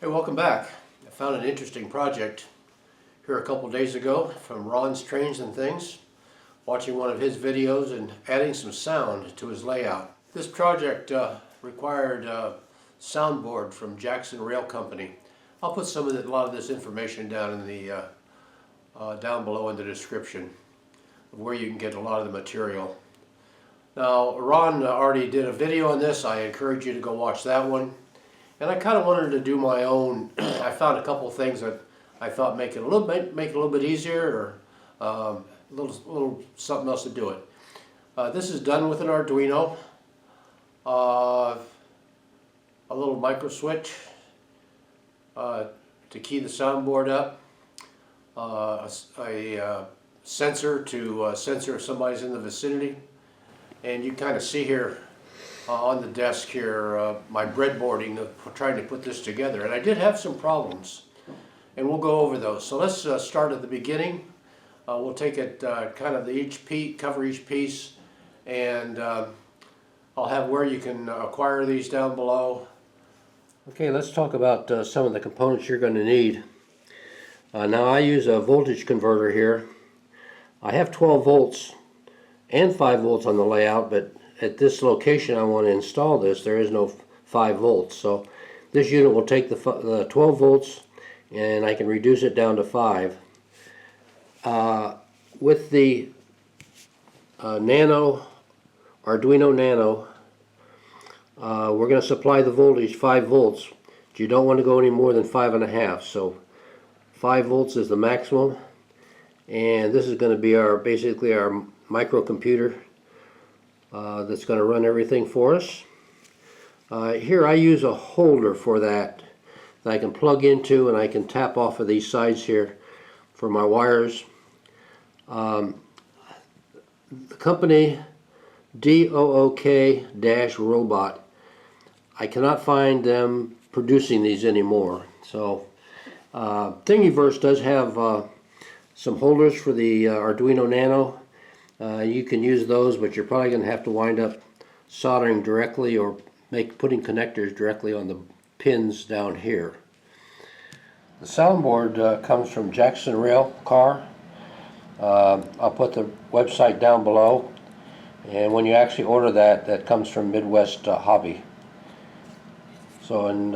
Welcome back. I found an interesting project here a couple days ago from Ron's Trains and Things, watching one of his videos and adding some sound to his layout. This project required a soundboard from Jackson Rail Company. I'll put a lot of this information down in the down below in the description of where you can get a lot of the material. Now, Ron already did a video on this. I encourage you to go watch that one. And I kind of wanted to do my own. I found a couple of things that I thought make it a little bit easier, or a little something else to do it. This is done with an Arduino, a little micro switch to key the soundboard up, a sensor to sensor if somebody's in the vicinity, and you kind of see here on the desk here my breadboarding of trying to put this together, and I did have some problems, and we'll go over those. So let's start at the beginning. We'll take it kind of cover each piece, and I'll have where you can acquire these down below. Okay, let's talk about some of the components you're going to need. Now I use a voltage converter here. I have 12 volts and 5 volts on the layout, but at this location I want to install this, there is no 5 volts. So this unit will take the 12 volts and I can reduce it down to 5. With the Arduino Nano, we're going to supply the voltage 5 volts. But you don't want to go any more than 5.5. So 5 volts is the maximum, and this is going to be basically our microcomputer that's going to run everything for us. Here I use a holder for that I can plug into, and I can tap off of these sides here for my wires. The company DOOK-Robot, I cannot find them producing these anymore. So Thingiverse does have some holders for the Arduino Nano. You can use those, but you're probably going to have to wind up soldering directly or putting connectors directly on the pins down here. The soundboard comes from Jackson Railcar. I'll put the website down below, and when you actually order that comes from Midwest Hobby. So, and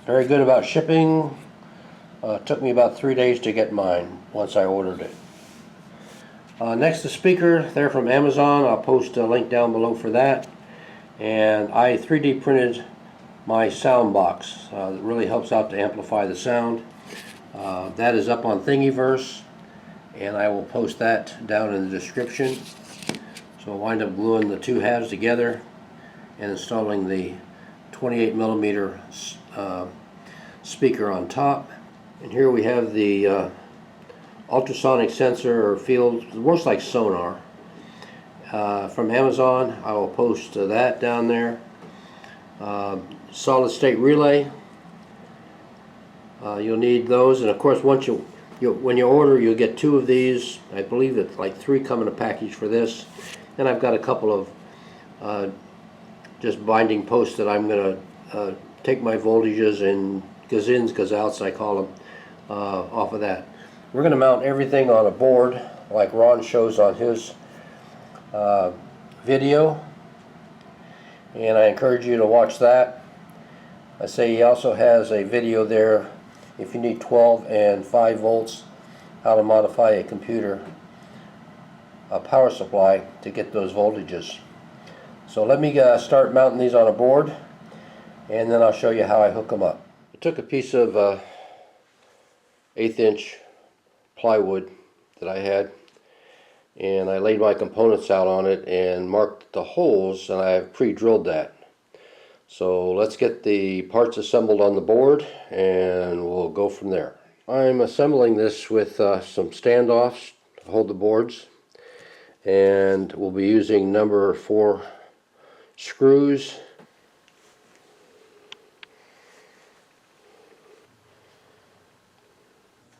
very good about shipping. Took me about 3 days to get mine once I ordered it. Next, the speaker, they're from Amazon. I'll post a link down below for that. And I 3D printed my sound box. It really helps out to amplify the sound. That is up on Thingiverse, and I will post that down in the description. So I'll wind up gluing the two halves together and installing the 28mm speaker on top. And here we have the ultrasonic sensor or field, most like sonar, from Amazon. I will post that down there. Solid state relay, you'll need those, and of course once when you order, you'll get 2 of these. I believe that like 3 come in a package for this, and I've got a couple of just binding posts that I'm going to take my voltages and gazins, gazouts I call them, off of that. We're going to mount everything on a board like Ron shows on his video, and I encourage you to watch that. I say he also has a video there if you need 12 and 5 volts, how to modify a computer, a power supply to get those voltages. So let me start mounting these on a board, and then I'll show you how I hook them up. I took a piece of 1/8 inch plywood that I had, and I laid my components out on it and marked the holes, and I have pre-drilled that. So let's get the parts assembled on the board and we'll go from there. I'm assembling this with some standoffs to hold the boards, and we'll be using number 4 screws.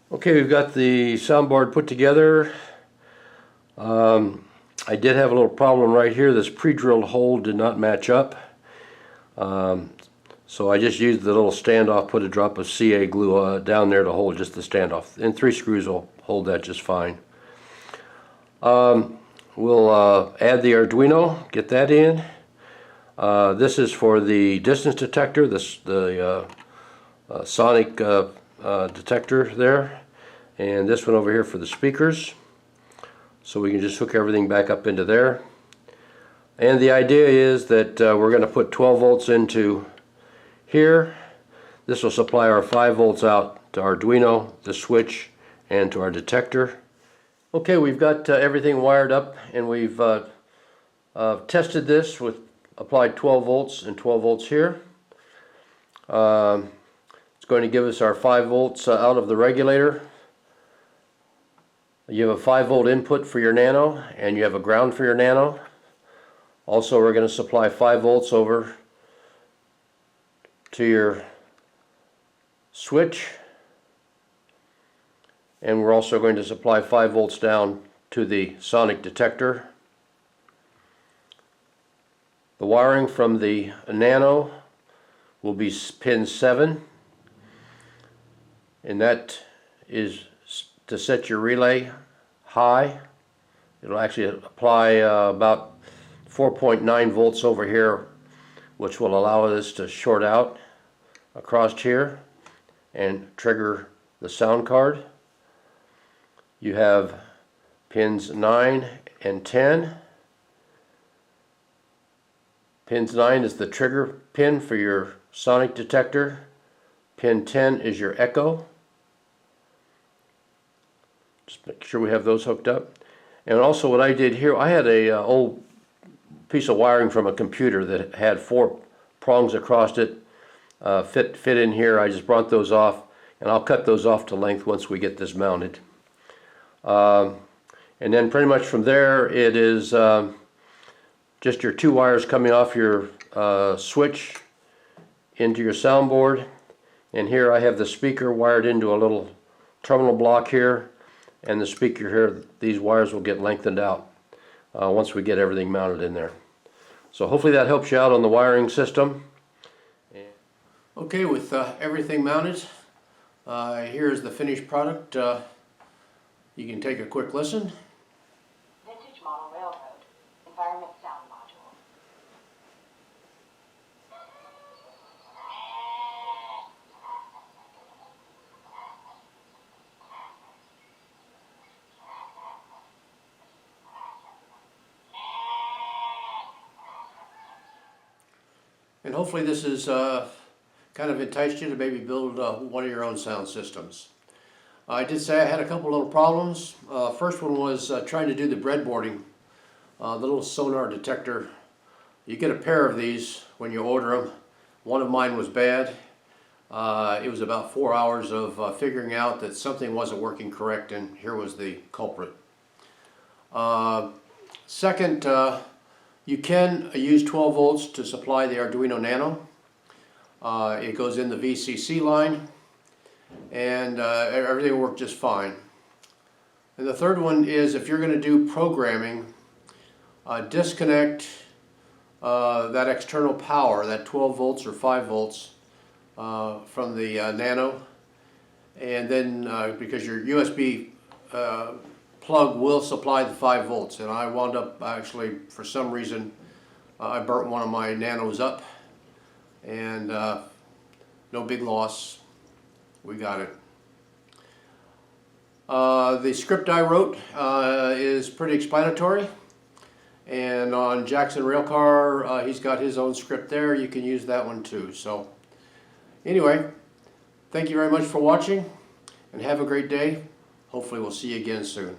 Okay, we've got the soundboard put together. I did have a little problem right here. This pre-drilled hole did not match up. So I just used the little standoff, put a drop of CA glue down there to hold just the standoff, and 3 screws will hold that just fine. We'll add the Arduino, get that in. This is for the distance detector, the sonic detector there, and this one over here for the speakers. So we can just hook everything back up into there. And the idea is that we're going to put 12 volts into here. This will supply our 5 volts out to Arduino, the switch, and to our detector. Okay, we've got everything wired up, and we've tested this with applied 12 volts and 12 volts here. It's going to give us our 5 volts out of the regulator. You have a 5 volt input for your Nano, and you have a ground for your Nano. Also, we're going to supply 5 volts over to your switch, and we're also going to supply 5 volts down to the sonic detector. The wiring from the Nano will be pin 7, and that is to set your relay high. It'll actually apply about 4.9 volts over here, which will allow this to short out across here and trigger the sound card. You have pins 9 and 10. Pins 9 is the trigger pin for your sonic detector. Pin 10 is your echo. Just make sure we have those hooked up. And also what I did here, I had a old piece of wiring from a computer that had 4 prongs across it, fit in here. I just brought those off, and I'll cut those off to length once we get this mounted. And then pretty much from there it is just your 2 wires coming off your switch into your soundboard, and here I have the speaker wired into a little terminal block here, and the speaker here. These wires will get lengthened out once we get everything mounted in there. So hopefully that helps you out on the wiring system. Okay, with everything mounted, here's the finished product. You can take a quick listen. Vintage model railroad, environment sound module. And hopefully this is kind of enticed you to maybe build one of your own sound systems. I did say I had a couple little problems. First one was trying to do the breadboarding. The little sonar detector. You get a pair of these when you order them. One of mine was bad. It was about 4 hours of figuring out that something wasn't working correct, and here was the culprit. Second, you can use 12 volts to supply the Arduino Nano. It goes in the VCC line, and everything worked just fine. And the third one is, if you're going to do programming, disconnect that external power, that 12 volts or 5 volts from the Nano, and then because your USB plug will supply the 5 volts, and I wound up actually, for some reason, I burnt one of my Nanos up, and no big loss. We got it. The script I wrote is pretty explanatory, and on Jackson Railcar he's got his own script there. You can use that one too. So anyway, thank you very much for watching, and have a great day. Hopefully we'll see you again soon.